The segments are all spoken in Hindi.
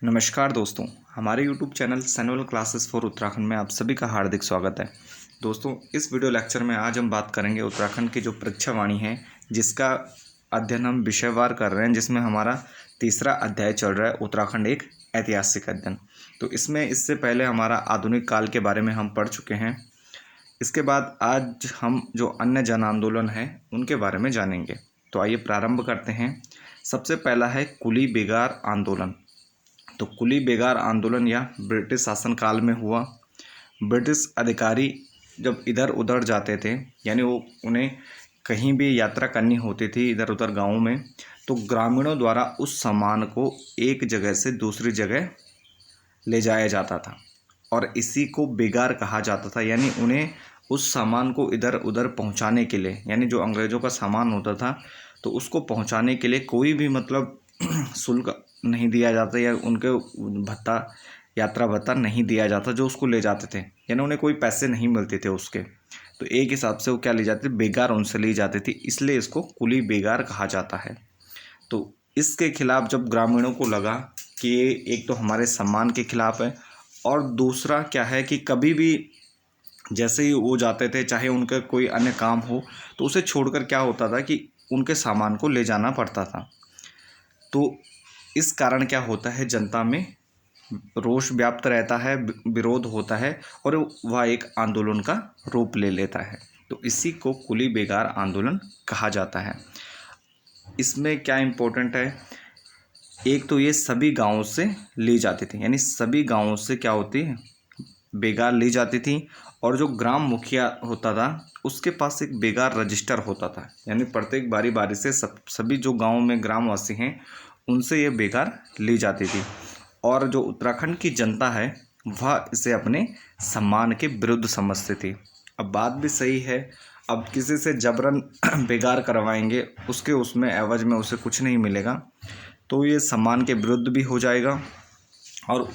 नमस्कार दोस्तों, हमारे YouTube चैनल सैनुअल क्लासेस फॉर उत्तराखंड में आप सभी का हार्दिक स्वागत है। दोस्तों, इस वीडियो लेक्चर में आज हम बात करेंगे उत्तराखंड की जो परीक्षा वाणी है, जिसका अध्ययन हम विषयवार कर रहे हैं, जिसमें हमारा तीसरा अध्याय चल रहा है, उत्तराखंड एक ऐतिहासिक अध्ययन। तो इसमें इससे पहले हमारा आधुनिक काल के बारे में हम पढ़ चुके हैं। इसके बाद आज हम जो अन्य जन आंदोलन हैं उनके बारे में जानेंगे। तो आइए प्रारंभ करते हैं। सबसे पहला है कुली बेगार आंदोलन। तो कुली बेगार आंदोलन या ब्रिटिश शासनकाल में हुआ। ब्रिटिश अधिकारी जब इधर उधर जाते थे, यानी वो उन्हें कहीं भी यात्रा करनी होती थी इधर उधर गाँव में, तो ग्रामीणों द्वारा उस सामान को एक जगह से दूसरी जगह ले जाया जाता था और इसी को बेगार कहा जाता था। यानी उन्हें उस सामान को इधर उधर पहुंचाने के लिए, यानी जो अंग्रेज़ों का सामान होता था तो उसको पहुंचाने के लिए कोई भी शुल्क नहीं दिया जाता या उनके भत्ता, यात्रा भत्ता नहीं दिया जाता जो उसको ले जाते थे, यानी उन्हें कोई पैसे नहीं मिलते थे उसके। तो एक हिसाब से वो क्या ली जाती थी, बेगार उनसे ली जाती थी, इसलिए इसको कुली बेगार कहा जाता है। तो इसके खिलाफ जब ग्रामीणों को लगा कि ये एक तो हमारे सम्मान के खिलाफ है और दूसरा क्या है कि कभी भी जैसे ही वो जाते थे, चाहे उनका कोई अन्य काम हो, तो उसे छोड़कर क्या होता था कि उनके सामान को ले जाना पड़ता था। तो इस कारण क्या होता है, जनता में रोष व्याप्त रहता है, विरोध होता है और वह एक आंदोलन का रूप ले लेता है। तो इसी को कुली बेगार आंदोलन कहा जाता है। इसमें क्या इम्पोर्टेंट है, एक तो ये सभी गांवों से ली जाती थी, यानी सभी गांवों से क्या होती है, बेगार ली जाती थी। और जो ग्राम मुखिया होता था उसके पास एक बेगार रजिस्टर होता था, यानी प्रत्येक बारी बारी से सभी जो गांव में ग्रामवासी हैं उनसे ये बेगार ली जाती थी। और जो उत्तराखंड की जनता है वह इसे अपने सम्मान के विरुद्ध समझती थी। अब बात भी सही है, अब किसी से जबरन बेगार करवाएंगे, उसमें एवज में उसे कुछ नहीं मिलेगा, तो ये सम्मान के विरुद्ध भी हो जाएगा। और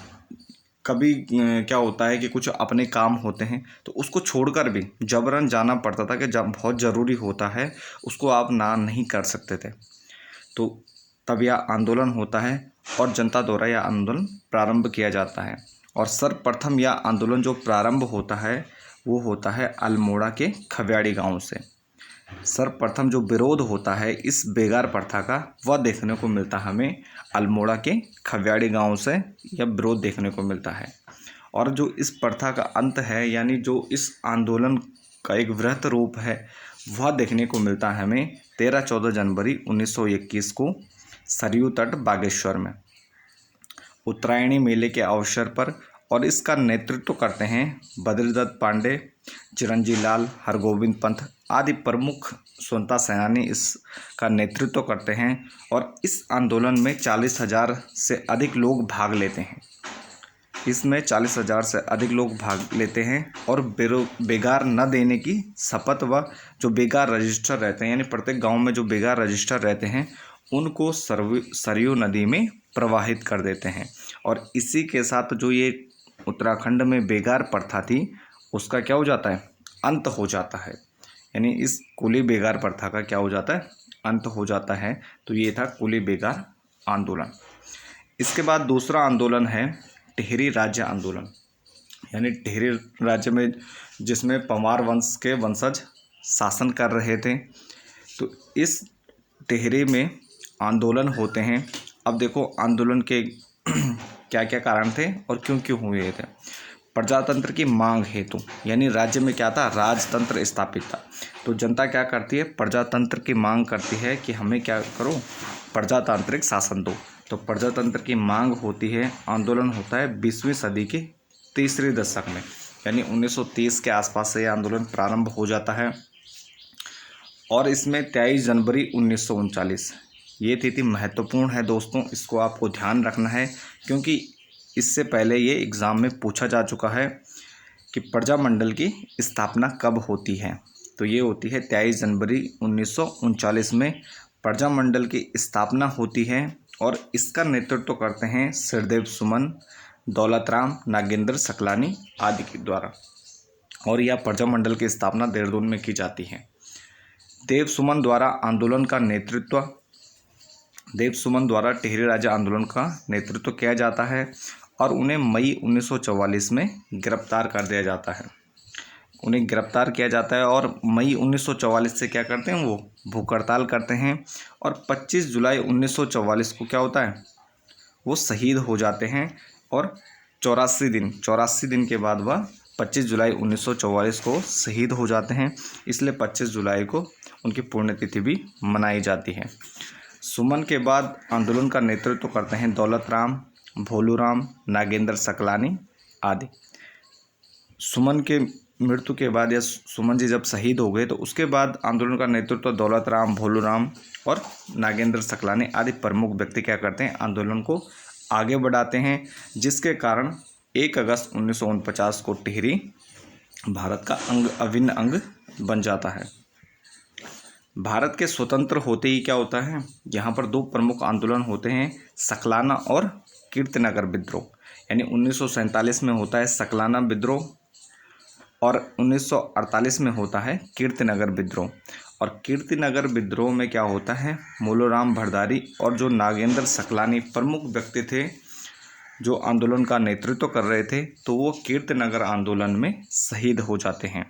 कभी क्या होता है कि कुछ अपने काम होते हैं तो उसको छोड़कर भी जबरन जाना पड़ता था कि जब बहुत ज़रूरी होता है उसको आप ना नहीं कर सकते थे। तो तब यह आंदोलन होता है और जनता द्वारा यह आंदोलन प्रारंभ किया जाता है। और सर्वप्रथम यह आंदोलन जो प्रारंभ होता है वो होता है अल्मोड़ा के खव्याड़ी गांव से। सर्वप्रथम जो विरोध होता है इस बेगार प्रथा का, वह देखने को मिलता हमें अल्मोड़ा के खव्याड़ी गांव से यह विरोध देखने को मिलता है। और जो इस प्रथा का अंत है, यानी जो इस आंदोलन का एक वृहत रूप है, वह देखने को मिलता है हमें 13-14 जनवरी 1921 को सरयू तट बागेश्वर में उत्तरायणी मेले के अवसर पर। और इसका नेतृत्व करते हैं बद्रीदत्त पांडे, चिरंजीव लाल, हरगोविंद पंत आदि प्रमुख स्वतंत्रता सेनानी इसका नेतृत्व करते हैं। और इस आंदोलन में 40,000 से अधिक लोग भाग लेते हैं। इसमें 40,000 से अधिक लोग भाग लेते हैं और बेगार न देने की शपथ व जो बेगार रजिस्टर रहते हैं, यानी प्रत्येक गांव में जो बेगार रजिस्टर रहते हैं उनको सरयू नदी में प्रवाहित कर देते हैं। और इसी के साथ जो ये उत्तराखंड में बेगार प्रथा थी उसका क्या हो जाता है, अंत हो जाता है। यानी इस कुली बेगार प्रथा का क्या हो जाता है, अंत हो जाता है। तो ये था कुली बेगार आंदोलन। इसके बाद दूसरा आंदोलन है टिहरी राज्य आंदोलन, यानी टिहरी राज्य में जिसमें पंवार वंश के वंशज शासन कर रहे थे। तो इस टिहरी में आंदोलन होते हैं। अब देखो आंदोलन के क्या क्या कारण थे और क्यों क्यों हुए थे। प्रजातंत्र की मांग हेतु, यानी राज्य में क्या था, राजतंत्र स्थापित था। तो जनता क्या करती है, प्रजातंत्र की मांग करती है कि हमें क्या करो, प्रजातांत्रिक शासन दो। तो प्रजातंत्र की मांग होती है। आंदोलन होता है 20वीं सदी के तीसरे दशक में, यानी 1930 के आसपास से यह आंदोलन प्रारंभ हो जाता है। और इसमें 23 जनवरी 1939 ये तिथि महत्वपूर्ण है दोस्तों, इसको आपको ध्यान रखना है क्योंकि इससे पहले ये एग्ज़ाम में पूछा जा चुका है कि प्रजामंडल की स्थापना कब होती है। तो ये होती है 23 जनवरी 1939 में प्रजामंडल की स्थापना होती है। और इसका नेतृत्व करते हैं सिरदेव सुमन, दौलत राम, नागेंद्र सकलानी आदि के द्वारा। और यह प्रजामंडल की स्थापना देहरादून में की जाती है। देव सुमन द्वारा आंदोलन का नेतृत्व देव सुमन द्वारा टिहरी राज्य आंदोलन का नेतृत्व किया जाता है और उन्हें मई 1944 में गिरफ्तार कर दिया जाता है। उन्हें गिरफ्तार किया जाता है और मई 1944 से क्या करते हैं, वो भूख हड़ताल करते हैं और 25 जुलाई 1944 को क्या होता है, वो शहीद हो जाते हैं और 84 दिन के बाद वह 25 जुलाई 1944 को शहीद हो जाते हैं। इसलिए 25 जुलाई को उनकी पुण्यतिथि भी मनाई जाती है। सुमन के बाद आंदोलन का नेतृत्व करते हैं दौलत राम, भोलू राम, नागेंद्र सकलानी आदि। सुमन के मृत्यु के बाद या सुमन जी जब शहीद हो गए तो उसके बाद आंदोलन का नेतृत्व दौलत राम, भोलू राम और नागेंद्र सकलानी आदि प्रमुख व्यक्ति क्या करते हैं, आंदोलन को आगे बढ़ाते हैं, जिसके कारण 1 अगस्त 1949 को टिहरी भारत का अभिन्न अंग बन जाता है। भारत के स्वतंत्र होते ही क्या होता है, यहाँ पर 2 प्रमुख आंदोलन होते हैं, सकलाना और कीर्तिनगर विद्रोह। यानी 1947 में होता है सकलाना विद्रोह और 1948 में होता है कीर्तिनगर विद्रोह। और कीर्तिनगर विद्रोह में क्या होता है, मूलोराम भरदारी और जो नागेंद्र सकलानी प्रमुख व्यक्ति थे जो आंदोलन का नेतृत्व कर रहे थे, तो वो कीर्तिनगर आंदोलन में शहीद हो जाते हैं।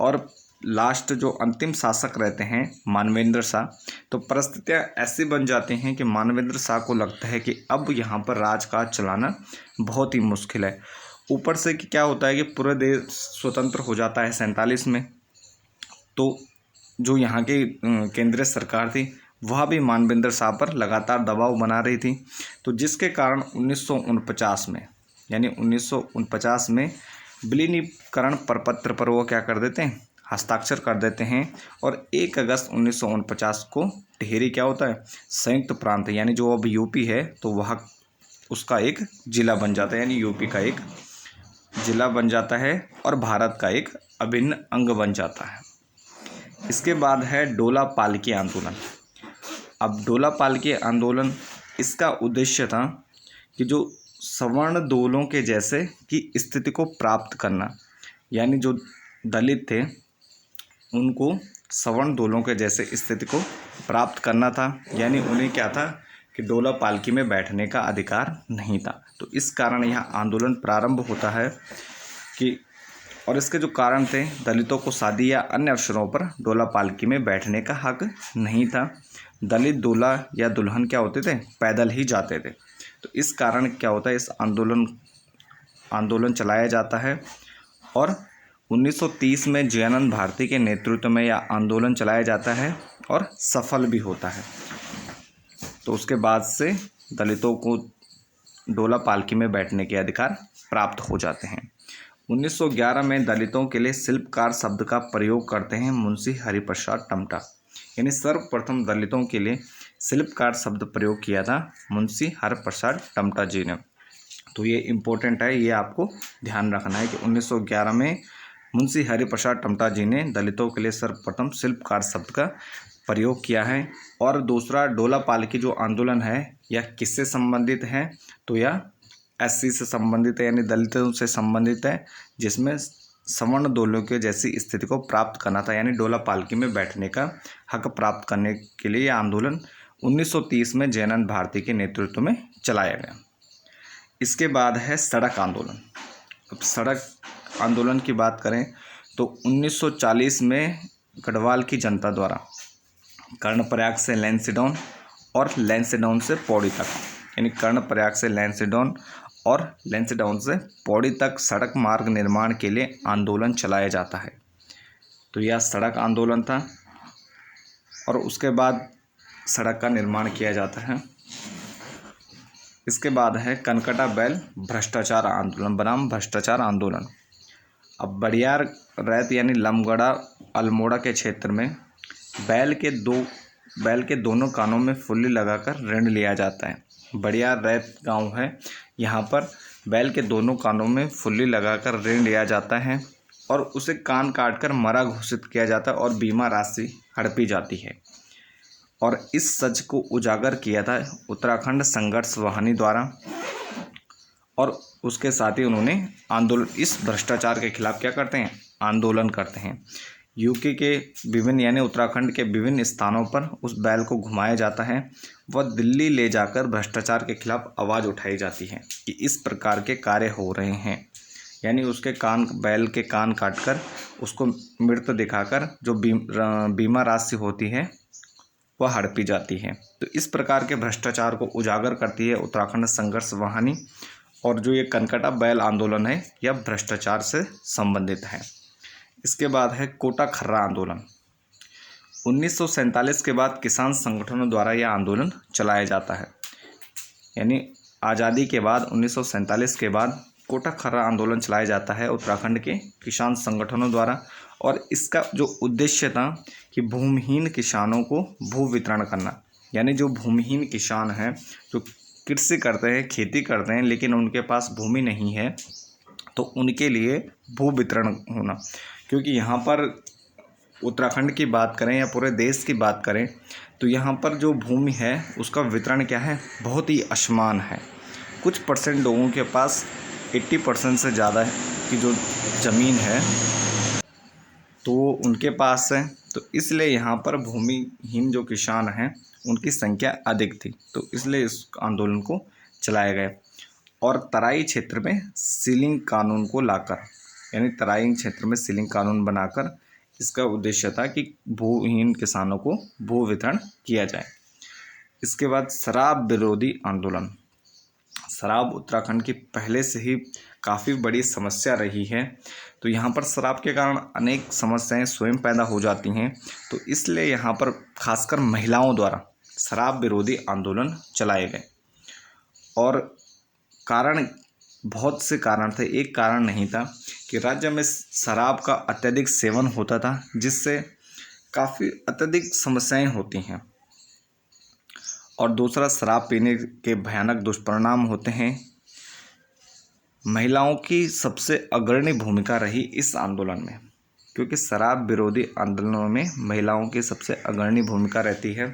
और लास्ट जो अंतिम शासक रहते हैं मानवेंद्र शाह, तो परिस्थितियाँ ऐसी बन जाती हैं कि मानवेंद्र शाह को लगता है कि अब यहाँ पर राजकाज चलाना बहुत ही मुश्किल है। ऊपर से कि क्या होता है कि पूरा देश स्वतंत्र हो जाता है 47 में, तो जो यहाँ की केंद्रीय सरकार थी वह भी मानवेंद्र शाह पर लगातार दबाव बना रही थी। तो जिसके कारण 1949 में, यानी 1949 में विलीनीकरण प्रपत्र पर वो क्या कर देते हैं, हस्ताक्षर कर देते हैं। और 1 अगस्त 1949 को टिहरी क्या होता है, संयुक्त प्रांत, यानी जो अब यूपी है तो वह उसका एक जिला बन जाता है, यानी यूपी का एक जिला बन जाता है और भारत का एक अभिन्न अंग बन जाता है। इसके बाद है डोला पालकी आंदोलन। अब डोला पालकी आंदोलन, इसका उद्देश्य था कि जो सवर्ण दोलों के जैसे की स्थिति को प्राप्त करना, यानी जो दलित थे उनको सवर्ण दोलों के जैसे स्थिति को प्राप्त करना था। यानी उन्हें क्या था कि डोला पालकी में बैठने का अधिकार नहीं था। तो इस कारण यह आंदोलन प्रारंभ होता है कि, और इसके जो कारण थे, दलितों को शादी या अन्य अवसरों पर डोला पालकी में बैठने का हक नहीं था। दलित दूल्हा या दुल्हन क्या होते थे, पैदल ही जाते थे। तो इस कारण क्या होता है, इस आंदोलन चलाया जाता है और 1930 में जयानंद भारती के नेतृत्व में यह आंदोलन चलाया जाता है और सफल भी होता है। तो उसके बाद से दलितों को डोला पालकी में बैठने के अधिकार प्राप्त हो जाते हैं। 1911 में दलितों के लिए शिल्पकार शब्द का प्रयोग करते हैं मुंशी हरिप्रसाद टमटा। यानी सर्वप्रथम दलितों के लिए शिल्पकार शब्द प्रयोग किया था मुंशी हरिप्रसाद टमटा जी ने। तो ये इम्पोर्टेंट है, ये आपको ध्यान रखना है कि 1911 में मुंशी हरिप्रसाद टमटा जी ने दलितों के लिए सर्वप्रथम शिल्पकार शब्द का प्रयोग किया है। और दूसरा, डोला पालकी जो आंदोलन है यह किससे संबंधित है, तो यह एससी से संबंधित है, यानी दलितों से संबंधित है, जिसमें सवर्ण दोलों के जैसी स्थिति को प्राप्त करना था, यानी डोला पालकी में बैठने का हक प्राप्त करने के लिए यह आंदोलन 1930 में जयानंद भारती के नेतृत्व में चलाया गया। इसके बाद है सड़क आंदोलन। अब सड़क आंदोलन की बात करें तो 1940 में गढ़वाल की जनता द्वारा कर्णप्रयाग से लैंसडाउन और लैंसडाउन से पौड़ी तक, यानी कर्णप्रयाग से लैंसडाउन और लैंसडाउन से पौड़ी तक सड़क मार्ग निर्माण के लिए आंदोलन चलाया जाता है। तो यह सड़क आंदोलन था और उसके बाद सड़क का निर्माण किया जाता है। इसके बाद है कनकटा बैल भ्रष्टाचार आंदोलन बनाम भ्रष्टाचार आंदोलन। अब बड़ियार रैत यानी लमगड़ा अल्मोड़ा के क्षेत्र में बैल के दोनों कानों में फुल्ली लगाकर ऋण लिया जाता है। बड़ियार रैत गांव है, यहाँ पर बैल के दोनों कानों में फुल्ली लगाकर ऋण लिया जाता है और उसे कान काटकर मरा घोषित किया जाता है और बीमा राशि हड़पी जाती है। और इस सच को उजागर किया था उत्तराखंड संघर्ष वाहिनी द्वारा और उसके साथ ही उन्होंने इस भ्रष्टाचार के खिलाफ क्या करते हैं, आंदोलन करते हैं। यूके के विभिन्न यानी उत्तराखंड के विभिन्न स्थानों पर उस बैल को घुमाया जाता है। वह दिल्ली ले जाकर भ्रष्टाचार के खिलाफ आवाज़ उठाई जाती है कि इस प्रकार के कार्य हो रहे हैं, यानी उसके बैल के कान काटकर उसको मृत दिखाकर जो बीमा राशि होती है वह हड़पी जाती है। तो इस प्रकार के भ्रष्टाचार को उजागर करती है उत्तराखंड संघर्ष वाहिनी। और जो ये कनकटा बैल आंदोलन है यह भ्रष्टाचार से संबंधित है। इसके बाद है कोटा खर्रा आंदोलन। 1947 के बाद किसान संगठनों द्वारा यह आंदोलन चलाया जाता है, यानी आज़ादी के बाद 1947 के बाद कोटा खर्रा आंदोलन चलाया जाता है उत्तराखंड के किसान संगठनों द्वारा। और इसका जो उद्देश्य था कि भूमिहीन किसानों को भू वितरण करना, यानी जो भूमिहीन किसान हैं, जो कृषि करते हैं, खेती करते हैं, लेकिन उनके पास भूमि नहीं है, तो उनके लिए भू वितरण होना। क्योंकि यहाँ पर उत्तराखंड की बात करें या पूरे देश की बात करें तो यहाँ पर जो भूमि है उसका वितरण क्या है, बहुत ही असमान है। कुछ परसेंट लोगों के पास 80% से ज़्यादा की जो ज़मीन है तो उनके पास है। तो इसलिए यहाँ पर भूमिहीन जो किसान हैं उनकी संख्या अधिक थी, तो इसलिए इस आंदोलन को चलाया गया। और तराई क्षेत्र में सीलिंग कानून को लाकर, यानी तराई क्षेत्र में सीलिंग कानून बनाकर इसका उद्देश्य था कि भूहीन किसानों को भू वितरण किया जाए। इसके बाद शराब विरोधी आंदोलन। शराब उत्तराखंड की पहले से ही काफ़ी बड़ी समस्या रही है, तो यहाँ पर शराब के कारण अनेक समस्याएं स्वयं पैदा हो जाती हैं। तो इसलिए यहाँ पर खासकर महिलाओं द्वारा शराब विरोधी आंदोलन चलाए गए। और कारण, बहुत से कारण थे, एक कारण नहीं था कि राज्य में शराब का अत्यधिक सेवन होता था, जिससे काफ़ी अत्यधिक समस्याएं होती हैं। और दूसरा, शराब पीने के भयानक दुष्परिणाम होते हैं। महिलाओं की सबसे अग्रणी भूमिका रही इस आंदोलन में, क्योंकि शराब विरोधी आंदोलनों में महिलाओं की सबसे अग्रणी भूमिका रहती है,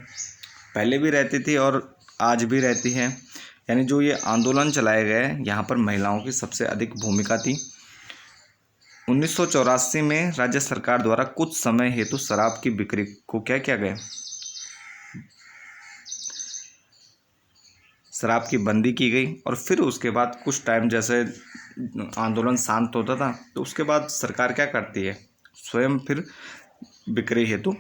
पहले भी रहती थी और आज भी रहती है। यानी जो ये आंदोलन चलाए गए यहाँ पर महिलाओं की सबसे अधिक भूमिका थी। 1984 में राज्य सरकार द्वारा कुछ समय हेतु शराब की बिक्री को क्या किया गया, शराब की बंदी की गई। और फिर उसके बाद कुछ टाइम जैसे आंदोलन शांत होता था तो उसके बाद सरकार क्या करती है, स्वयं फिर बिक्री हेतु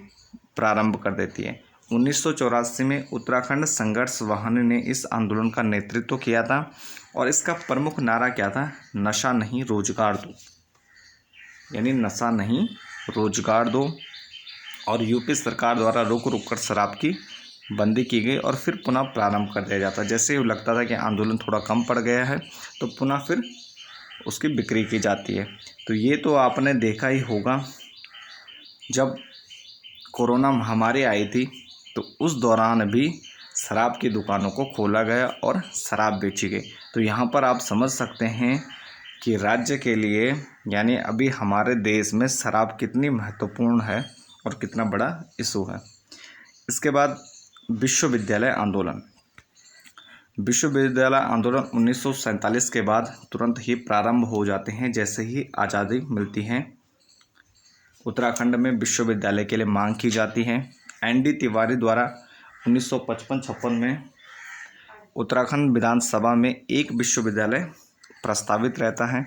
प्रारंभ कर देती है। 1984 में उत्तराखंड संघर्ष वाहिनी ने इस आंदोलन का नेतृत्व किया था और इसका प्रमुख नारा क्या था, नशा नहीं रोजगार दो, यानी नशा नहीं रोजगार दो। और यूपी सरकार द्वारा रुक रुक कर शराब की बंदी की गई और फिर पुनः प्रारंभ कर दिया जाता। जैसे ही लगता था कि आंदोलन थोड़ा कम पड़ गया है तो पुनः फिर उसकी बिक्री की जाती है। तो ये तो आपने देखा ही होगा, जब कोरोना महामारी आई थी तो उस दौरान भी शराब की दुकानों को खोला गया और शराब बेची गई। तो यहाँ पर आप समझ सकते हैं कि राज्य के लिए, यानी अभी हमारे देश में शराब कितनी महत्वपूर्ण है और कितना बड़ा इशू है। इसके बाद विश्वविद्यालय आंदोलन। विश्वविद्यालय आंदोलन 1947 के बाद तुरंत ही प्रारंभ हो जाते हैं जैसे ही आज़ादी मिलती है। उत्तराखंड में विश्वविद्यालय के लिए मांग की जाती है। एन.डी. तिवारी द्वारा 1955-56 में उत्तराखंड विधानसभा में एक विश्वविद्यालय प्रस्तावित रहता है।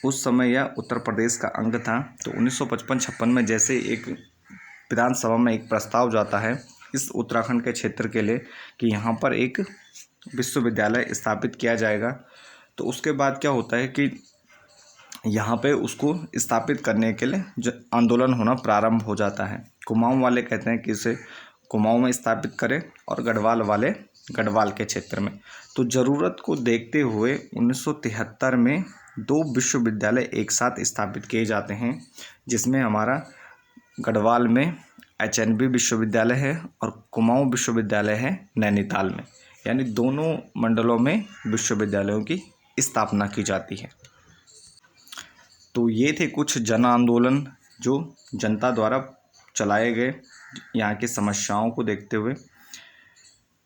उस समय यह उत्तर प्रदेश का अंग था। तो 1955-56 में जैसे एक विधानसभा में एक प्रस्ताव जाता है इस उत्तराखंड के क्षेत्र के लिए कि यहाँ पर एक विश्वविद्यालय स्थापित किया जाएगा, तो उसके बाद क्या होता है कि यहाँ पे उसको स्थापित करने के लिए आंदोलन होना प्रारंभ हो जाता है। कुमाऊं वाले कहते हैं कि इसे कुमाऊं में स्थापित करें और गढ़वाल वाले गढ़वाल के क्षेत्र में। तो ज़रूरत को देखते हुए 1973 में 2 विश्वविद्यालय एक साथ स्थापित किए जाते हैं, जिसमें हमारा गढ़वाल में HNB विश्वविद्यालय है और कुमाऊं विश्वविद्यालय है नैनीताल में, यानी दोनों मंडलों में विश्वविद्यालयों की स्थापना की जाती है। तो ये थे कुछ जन आंदोलन जो जनता द्वारा चलाए गए यहाँ की समस्याओं को देखते हुए।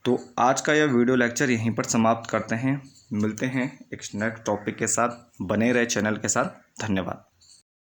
तो आज का यह वीडियो लेक्चर यहीं पर समाप्त करते हैं। मिलते हैं एक नेक्स्ट टॉपिक के साथ। बने रहे चैनल के साथ। धन्यवाद।